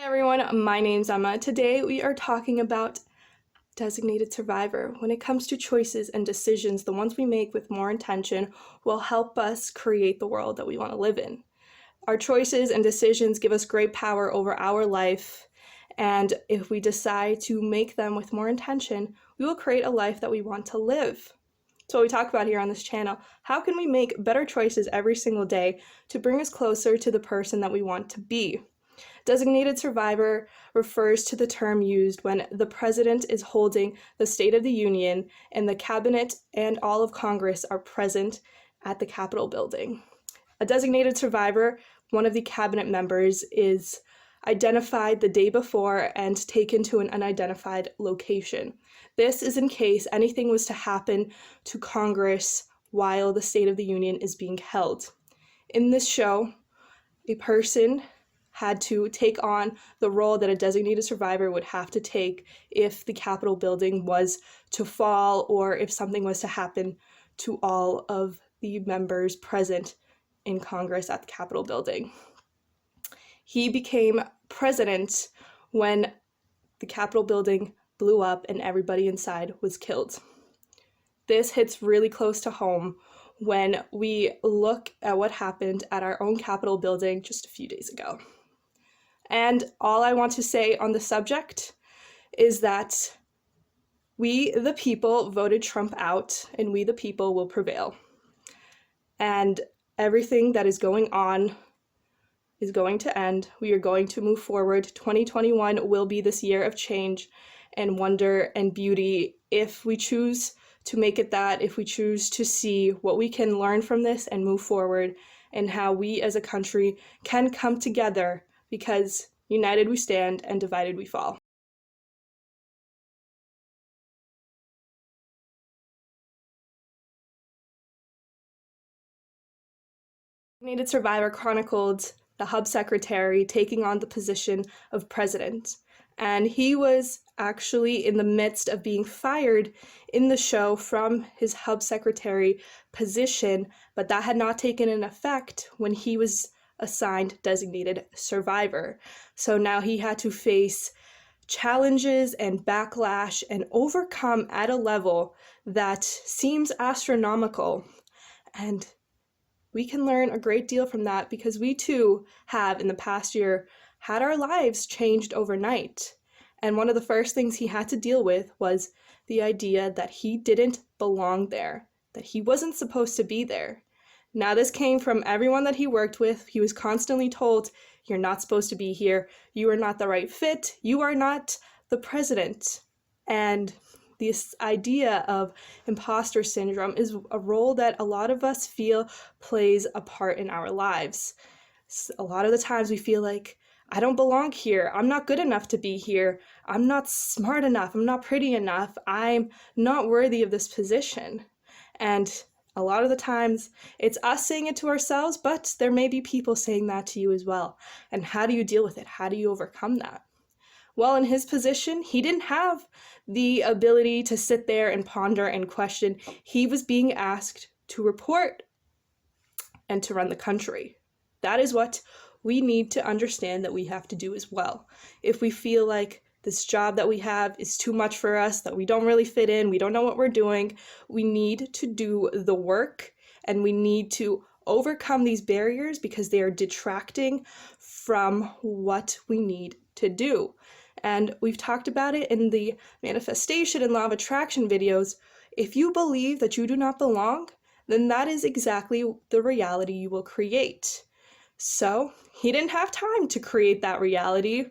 Hi everyone, my name's Emma. Today we are talking about designated survivor. When it comes to choices and decisions, the ones we make with more intention will help us create the world that we want to live in. Our choices and decisions give us great power over our life, and if we decide to make them with more intention, we will create a life that we want to live. So what we talk about here on this channel, how can we make better choices every single day to bring us closer to the person that we want to be? Designated survivor refers to the term used when the president is holding the State of the Union and the cabinet and all of Congress are present at the Capitol building. A designated survivor, one of the cabinet members, is identified the day before and taken to an unidentified location. This is in case anything was to happen to Congress while the State of the Union is being held. In this show, a person had to take on the role that a designated survivor would have to take if the Capitol building was to fall or if something was to happen to all of the members present in Congress at the Capitol building. He became president when the Capitol building blew up and everybody inside was killed. This hits really close to home when we look at what happened at our own Capitol building just a few days ago. And all I want to say on the subject is that we, the people, voted Trump out, and we, the people, will prevail. And everything that is going on is going to end. We are going to move forward. 2021 will be this year of change and wonder and beauty if we choose to make it that, if we choose to see what we can learn from this and move forward, and how we as a country can come together, because united we stand and divided we fall. Designated Survivor chronicled the Hub Secretary taking on the position of president, and he was actually in the midst of being fired in the show from his Hub Secretary position, but that had not taken an effect when he was assigned designated survivor. So now he had to face challenges and backlash and overcome at a level that seems astronomical. And we can learn a great deal from that because we too have in the past year had our lives changed overnight. And one of the first things he had to deal with was the idea that he didn't belong there, that he wasn't supposed to be there. Now, this came from everyone that he worked with. He was constantly told, you're not supposed to be here. You are not the right fit. You are not the president. And this idea of imposter syndrome is a role that a lot of us feel plays a part in our lives. A lot of the times we feel like, I don't belong here. I'm not good enough to be here. I'm not smart enough. I'm not pretty enough. I'm not worthy of this position. And a lot of the times, it's us saying it to ourselves, but there may be people saying that to you as well. And how do you deal with it? How do you overcome that? Well, in his position, he didn't have the ability to sit there and ponder and question. He was being asked to report and to run the country. That is what we need to understand that we have to do as well. If we feel like this job that we have is too much for us, that we don't really fit in, we don't know what we're doing, we need to do the work and we need to overcome these barriers because they are detracting from what we need to do. And we've talked about it in the manifestation and law of attraction videos. If you believe that you do not belong, then that is exactly the reality you will create. So he didn't have time to create that reality.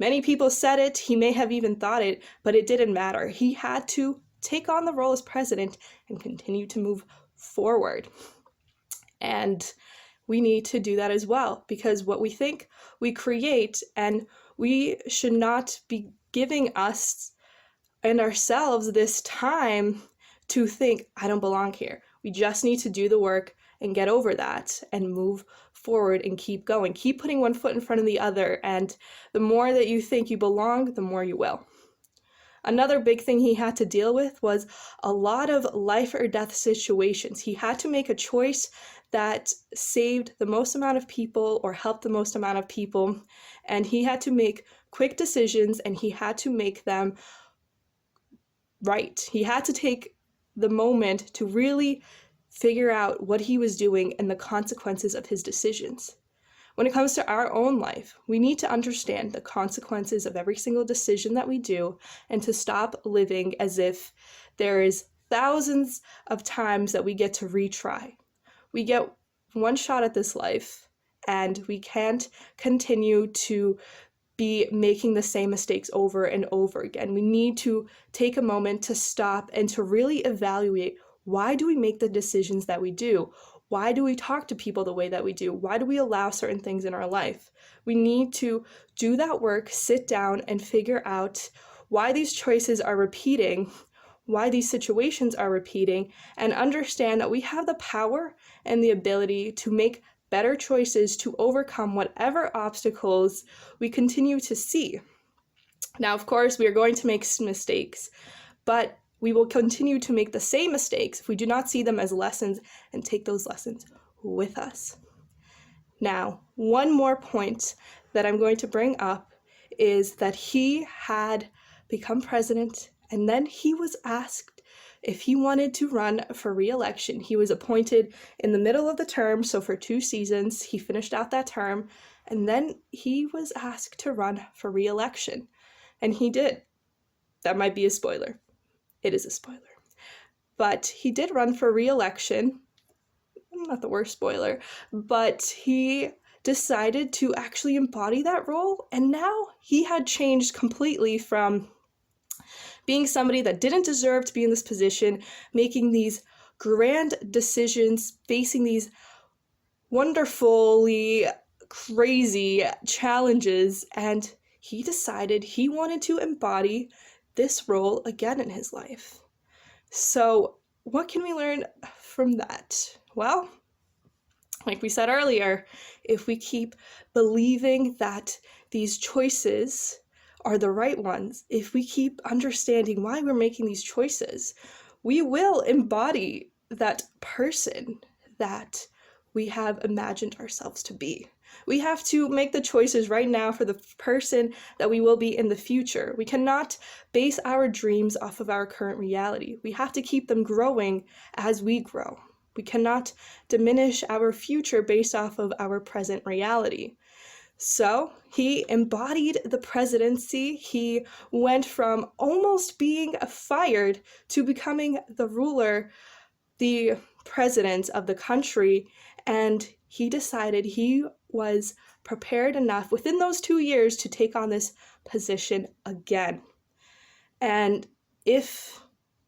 Many people said it, he may have even thought it, but it didn't matter. He had to take on the role as president and continue to move forward. And we need to do that as well, because what we think we create, and we should not be giving us and ourselves this time to think, I don't belong here. We just need to do the work and get over that and move forward and keep going. Keep putting one foot in front of the other, and the more that you think you belong, the more you will. Another big thing he had to deal with was a lot of life or death situations. He had to make a choice that saved the most amount of people or helped the most amount of people. and he had to make quick decisions, and he had to make them right. He had to take the moment to really figure out what he was doing and the consequences of his decisions. When it comes to our own life, we need to understand the consequences of every single decision that we do and to stop living as if there is thousands of times that we get to retry. We get one shot at this life, and we can't continue to be making the same mistakes over and over again. We need to take a moment to stop and to really evaluate, why do we make the decisions that we do? Why do we talk to people the way that we do? Why do we allow certain things in our life? We need to do that work, sit down, and figure out why these choices are repeating, why these situations are repeating, and understand that we have the power and the ability to make better choices to overcome whatever obstacles we continue to see. Now, of course, we are going to make mistakes, but we will continue to make the same mistakes if we do not see them as lessons and take those lessons with us. Now, one more point that I'm going to bring up is that he had become president, and then he was asked if he wanted to run for re-election. He was appointed in the middle of the term, so for 2 seasons, he finished out that term, and then he was asked to run for re-election, and he did. That might be a spoiler. It is a spoiler. But he did run for re-election. Not the worst spoiler, but he decided to actually embody that role, and now he had changed completely from being somebody that didn't deserve to be in this position, making these grand decisions, facing these wonderfully crazy challenges, and he decided he wanted to embody this role again in his life. So what can we learn from that? Well, like we said earlier, if we keep believing that these choices are the right ones, if we keep understanding why we're making these choices, we will embody that person that we have imagined ourselves to be. We have to make the choices right now for the person that we will be in the future. We cannot base our dreams off of our current reality. We have to keep them growing as we grow. We cannot diminish our future based off of our present reality. So he embodied the presidency. He went from almost being fired to becoming the ruler, the president of the country, and he decided he was prepared enough within those 2 years to take on this position again. And if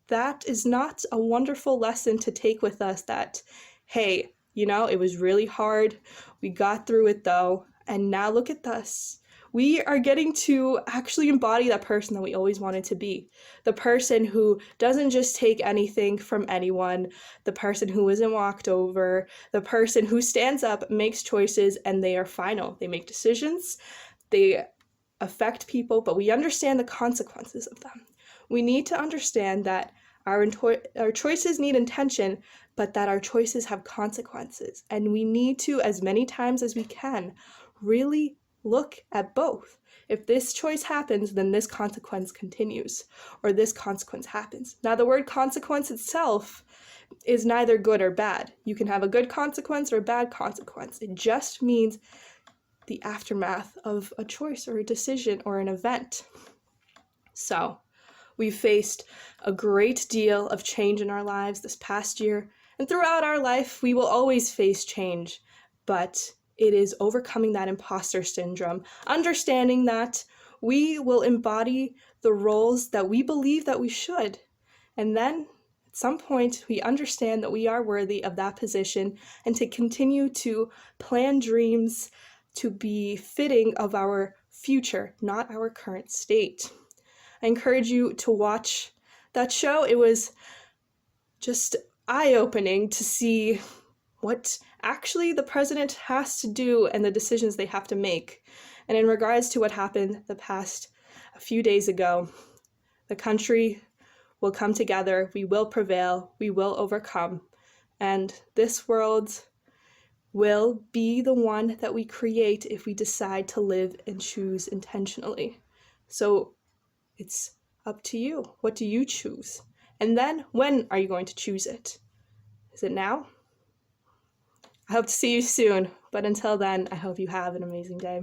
that is not a wonderful lesson to take with us, that, hey, it was really hard. We got through it though, and now look at us. We are getting to actually embody that person that we always wanted to be. The person who doesn't just take anything from anyone, the person who isn't walked over, the person who stands up, makes choices, and they are final. They make decisions, they affect people, but we understand the consequences of them. We need to understand that our choices need intention, but that our choices have consequences. And we need to, as many times as we can, really look at both. If this choice happens, then this consequence continues, or this consequence happens. Now, the word consequence itself is neither good or bad. You can have a good consequence or a bad consequence. It just means the aftermath of a choice or a decision or an event. So, we've faced a great deal of change in our lives this past year, and throughout our life, we will always face change, but it is overcoming that imposter syndrome, understanding that we will embody the roles that we believe that we should. And then at some point, we understand that we are worthy of that position and to continue to plan dreams to be fitting of our future, not our current state. I encourage you to watch that show. It was just eye-opening to see what actually the president has to do and the decisions they have to make. And in regards to what happened a few days ago, the country will come together, we will prevail, we will overcome, and this world will be the one that we create if we decide to live and choose intentionally. So it's up to you. What do you choose? And then when are you going to choose it? Is it now? I hope to see you soon, but until then, I hope you have an amazing day.